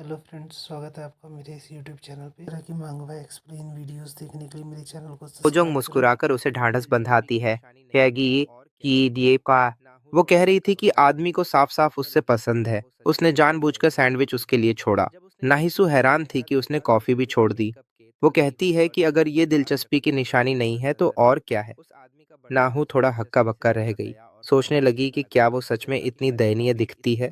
Hello friends, स्वागत है आपका मेरे इस यूट्यूब चैनल पे। तरह की मांगवा एक्सप्लेन वीडियोस देखने के लिए मेरे चैनल को ओजोंग सब्सक्राइब करें। मुस्कुराकर उसे ढांढस बंधाती है। कहेगी कि ये का वो कह रही थी कि आदमी को साफ-साफ उससे पसंद है। उसने जानबूझकर सैंडविच उसके लिए छोड़ा। नाहिसू हैरान थी कि उसने कॉफी भी छोड़ दी। वो कहती है कि अगर ये दिलचस्पी की निशानी नहीं है तो और क्या है? नाहू थोड़ा हक्का-बक्का रह गई। सोचने लगी कि क्या वो सच में इतनी दयनीय दिखती है?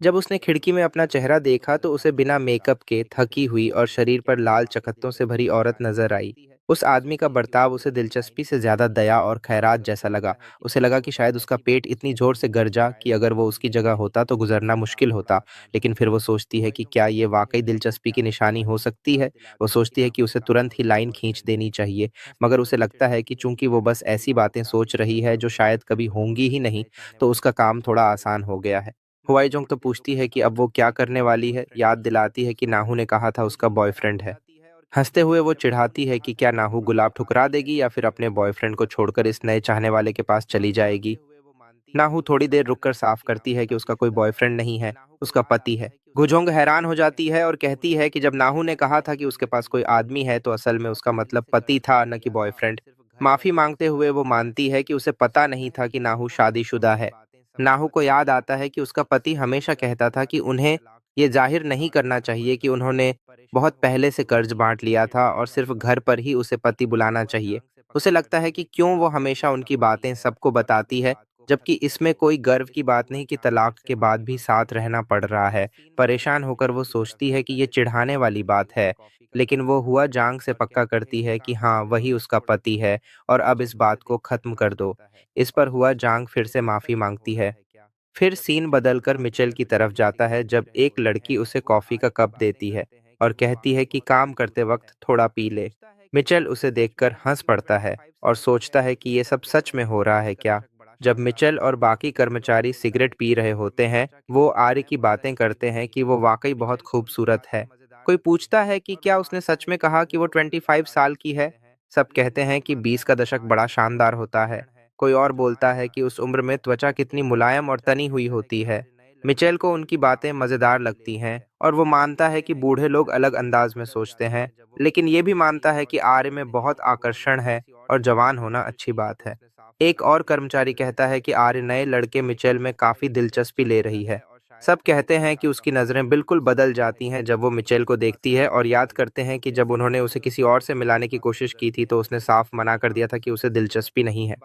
जब उसने खिड़की में अपना चेहरा देखा तो उसे बिना मेकअप के थकी हुई और शरीर पर लाल चकत्तों से भरी औरत नजर आई। उस आदमी का बर्ताव उसे दिलचस्पी से ज्यादा दया और खैरात जैसा लगा। उसे लगा कि शायद उसका पेट इतनी जोर से गरजा कि अगर वो उसकी जगह होता तो गुजरना मुश्किल होता। लेकिन फिर वो सोचती है कि क्या ये वाकई दिलचस्पी की निशानी हो सकती है। वो सोचती है कि उसे तुरंत ही लाइन खींच देनी चाहिए, मगर उसे लगता है कि चूंकि वो बस ऐसी बातें सोच रही है जो शायद कभी होंगी ही नहीं, तो उसका काम थोड़ा आसान हो गया है। हुआईजोंग तो पूछती है कि अब वो क्या करने वाली है, याद दिलाती है कि नाहू ने कहा था उसका बॉयफ्रेंड है। हंसते हुए वो चिढ़ाती है कि क्या नाहू गुलाब ठुकरा देगी या फिर अपने बॉयफ्रेंड को छोड़कर इस नए चाहने वाले के पास चली जाएगी। नाहू थोड़ी देर रुककर साफ करती है कि उसका कोई बॉयफ्रेंड नहीं है, उसका पति है। गुजोंग हैरान हो जाती है और कहती है कि जब नाहू ने कहा था कि उसके पास कोई आदमी है तो असल में उसका मतलब पति था, न कि बॉयफ्रेंड। माफी मांगते हुए वो मानती है कि उसे पता नहीं था कि नाहू शादीशुदा है। नाहू को याद आता है कि उसका पति हमेशा कहता था कि उन्हें ये जाहिर नहीं करना चाहिए कि उन्होंने बहुत पहले से कर्ज बांट लिया था और सिर्फ घर पर ही उसे पति बुलाना चाहिए। उसे लगता है कि क्यों वो हमेशा उनकी बातें सबको बताती है, जबकि इसमें कोई गर्व की बात नहीं कि तलाक के बाद भी साथ रहना पड़ रहा है। परेशान होकर वो सोचती है कि ये चिढ़ाने वाली बात है, लेकिन वो हुआ जांग से पक्का करती है कि हाँ, वही उसका पति है और अब इस बात को खत्म कर दो। इस पर हुआ जांग फिर से माफी मांगती है। फिर सीन बदलकर मिचेल की तरफ जाता है जब एक लड़की उसे कॉफी का कप देती है और कहती है कि काम करते वक्त थोड़ा पी ले। मिचेल उसे देखकर हंस पड़ता है और सोचता है कि ये सब सच में हो रहा है क्या। जब मिचेल और बाकी कर्मचारी सिगरेट पी रहे होते हैं, वो आर्य की बातें करते हैं कि वो वाकई बहुत खूबसूरत है। कोई पूछता है कि क्या उसने सच में कहा कि वो 25 साल की है। सब कहते हैं कि 20 का दशक बड़ा शानदार होता है। कोई और बोलता है कि उस उम्र में त्वचा कितनी मुलायम और तनी हुई होती है। मिचेल को उनकी बातें मजेदार लगती हैं और वो मानता है कि बूढ़े लोग अलग अंदाज में सोचते हैं, लेकिन ये भी मानता है कि आर्य में बहुत आकर्षण है और जवान होना अच्छी बात है। एक और कर्मचारी कहता है कि आर्य नए लड़के मिचेल में काफी दिलचस्पी ले रही है। सब कहते हैं कि उसकी नज़रें बिल्कुल बदल जाती हैं जब वो मिचेल को देखती है और याद करते हैं कि जब उन्होंने उसे किसी और से मिलाने की कोशिश की थी तो उसने साफ मना कर दिया था कि उसे दिलचस्पी नहीं है।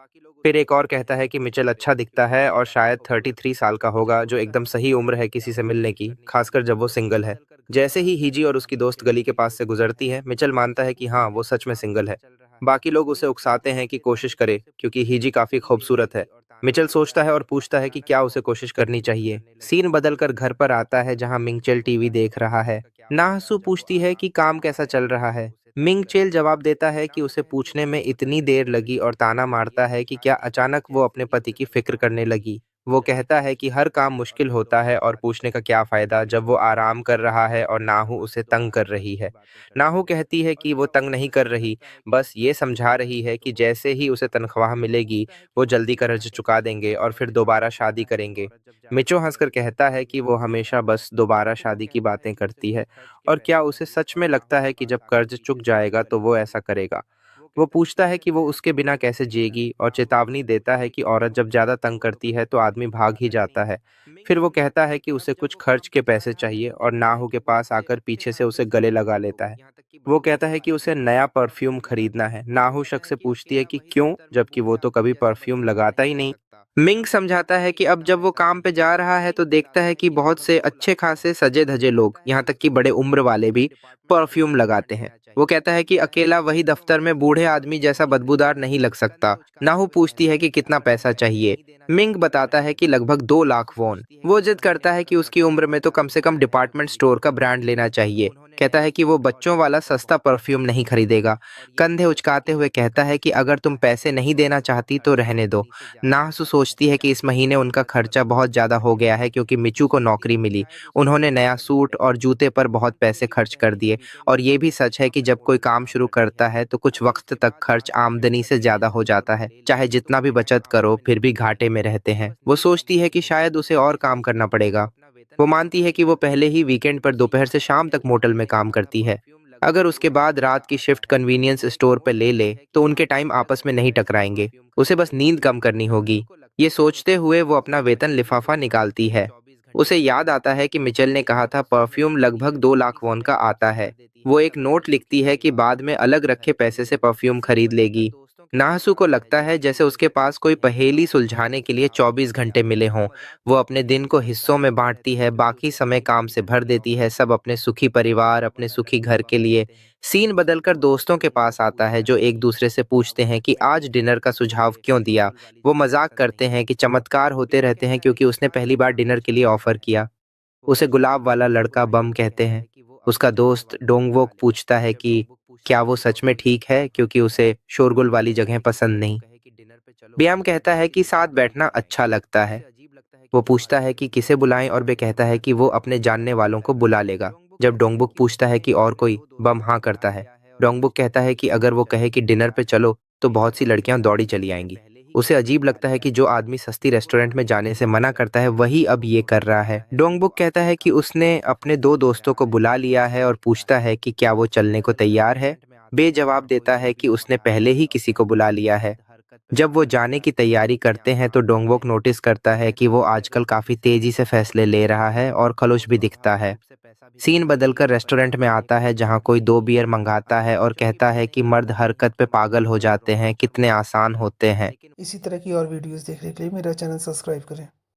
फिर एक और कहता है कि मिचेल अच्छा दिखता है और शायद 33 साल का होगा, जो एकदम सही उम्र है किसी से मिलने की, खासकर जब वो सिंगल है। जैसे ही हिजी और उसकी दोस्त गली के पास से गुजरती है, मिचेल मानता है कि हाँ, वो सच में सिंगल है। बाकी लोग उसे उकसाते हैं कि कोशिश करे क्योंकि हिजी काफी खूबसूरत है। मिचेल सोचता है और पूछता है कि क्या उसे कोशिश करनी चाहिए। सीन बदलकर घर पर आता है जहां मिंगचेल टीवी देख रहा है। नाहसू पूछती है कि काम कैसा चल रहा है। मिंगचेल जवाब देता है कि उसे पूछने में इतनी देर लगी और ताना मारता है कि क्या अचानक वो अपने पति की फिक्र करने लगी। वो कहता है कि हर काम मुश्किल होता है और पूछने का क्या फायदा जब वो आराम कर रहा है और नाहू उसे तंग कर रही है। नाहू कहती है कि वो तंग नहीं कर रही, बस ये समझा रही है कि जैसे ही उसे तनख्वाह मिलेगी वो जल्दी कर्ज चुका देंगे और फिर दोबारा शादी करेंगे। मिचो हंसकर कहता है कि वो हमेशा बस दोबारा शादी की बातें करती है और क्या उसे सच में लगता है कि जब कर्ज चुक जाएगा तो वो ऐसा करेगा। वो पूछता है कि वो उसके बिना कैसे जिएगी और चेतावनी देता है कि औरत जब ज्यादा तंग करती है तो आदमी भाग ही जाता है। फिर वो कहता है कि उसे कुछ खर्च के पैसे चाहिए और नाहू के पास आकर पीछे से उसे गले लगा लेता है। वो कहता है कि उसे नया परफ्यूम खरीदना है। नाहू शक से पूछती है कि क्यों, जबकि वो तो कभी परफ्यूम लगाता ही नहीं। मिंग समझाता है कि अब जब वो काम पे जा रहा है तो देखता है कि बहुत से अच्छे खासे सजे धजे लोग, यहाँ तक कि बड़े उम्र वाले भी, परफ्यूम लगाते हैं। वो कहता है कि अकेला वही दफ्तर में बूढ़े आदमी जैसा बदबूदार नहीं लग सकता। नाहू पूछती है कि कितना पैसा चाहिए। मिंग बताता है कि लगभग 2 लाख वॉन। वो जिद करता है कि उसकी उम्र में तो कम से कम डिपार्टमेंट स्टोर का ब्रांड लेना चाहिए। कहता है कि वो बच्चों वाला सस्ता परफ्यूम नहीं खरीदेगा। कंधे उचकाते हुए कहता है कि अगर तुम पैसे नहीं देना चाहती तो रहने दो। नाहसु सोचती है कि इस महीने उनका खर्चा बहुत ज्यादा हो गया है क्योंकि मिचू को नौकरी मिली। उन्होंने नया सूट और जूते पर बहुत पैसे खर्च कर दिए और ये भी सच है कि जब कोई काम शुरू करता है तो कुछ वक्त तक खर्च आमदनी से ज्यादा हो जाता है। चाहे जितना भी बचत करो फिर भी घाटे में रहते हैं। वो सोचती है कि शायद उसे और काम करना पड़ेगा। वो मानती है कि वो पहले ही वीकेंड पर दोपहर से शाम तक मोटल में काम करती है। अगर उसके बाद रात की शिफ्ट कन्वीनियंस स्टोर पर ले ले तो उनके टाइम आपस में नहीं टकराएंगे। उसे बस नींद कम करनी होगी। ये सोचते हुए वो अपना वेतन लिफाफा निकालती है। उसे याद आता है कि मिचेल ने कहा था परफ्यूम लगभग 2 लाख वॉन का आता है। वो एक नोट लिखती है कि बाद में अलग रखे पैसे से परफ्यूम खरीद लेगी। नाहसू को लगता है जैसे उसके पास कोई पहेली सुलझाने के लिए 24 घंटे मिले हों। वो अपने दिन को हिस्सों में बांटती है, बाकी समय काम से भर देती है, सब अपने सुखी परिवार, अपने सुखी घर के लिए। सीन बदलकर दोस्तों के पास आता है जो एक दूसरे से पूछते हैं कि आज डिनर का सुझाव क्यों दिया। वो मजाक करते हैं कि चमत्कार होते रहते हैं क्योंकि उसने पहली बार डिनर के लिए ऑफर किया। उसे गुलाब वाला लड़का बम कहते हैं। उसका दोस्त डोंगवोक पूछता है कि क्या वो सच में ठीक है क्योंकि उसे शोरगुल वाली जगह पसंद नहीं। ब्याम कहता है कि साथ बैठना अच्छा लगता है। वो पूछता है कि किसे बुलाएं और बे कहता है कि वो अपने जानने वालों को बुला लेगा। जब डोंगबुक पूछता है कि और कोई, बम हाँ करता है। डोंगबुक कहता है कि अगर वो कहे कि डिनर पे चलो तो बहुत सी लड़कियां दौड़ी चली आएंगी। उसे अजीब लगता है कि जो आदमी सस्ती रेस्टोरेंट में जाने से मना करता है वही अब ये कर रहा है। डोंगबुक कहता है कि उसने अपने 2 दोस्तों को बुला लिया है और पूछता है कि क्या वो चलने को तैयार है। बे जवाब देता है कि उसने पहले ही किसी को बुला लिया है। जब वो जाने की तैयारी करते हैं तो डोंगवोक नोटिस करता है कि वो आजकल काफी तेजी से फैसले ले रहा है और खलुश भी दिखता है। सीन बदलकर रेस्टोरेंट में आता है जहां कोई 2 बियर मंगाता है और कहता है कि मर्द हरकत पे पागल हो जाते हैं, कितने आसान होते हैं। इसी तरह की और वीडियोस देखने के लिए मेरा चैनल सब्सक्राइब करें।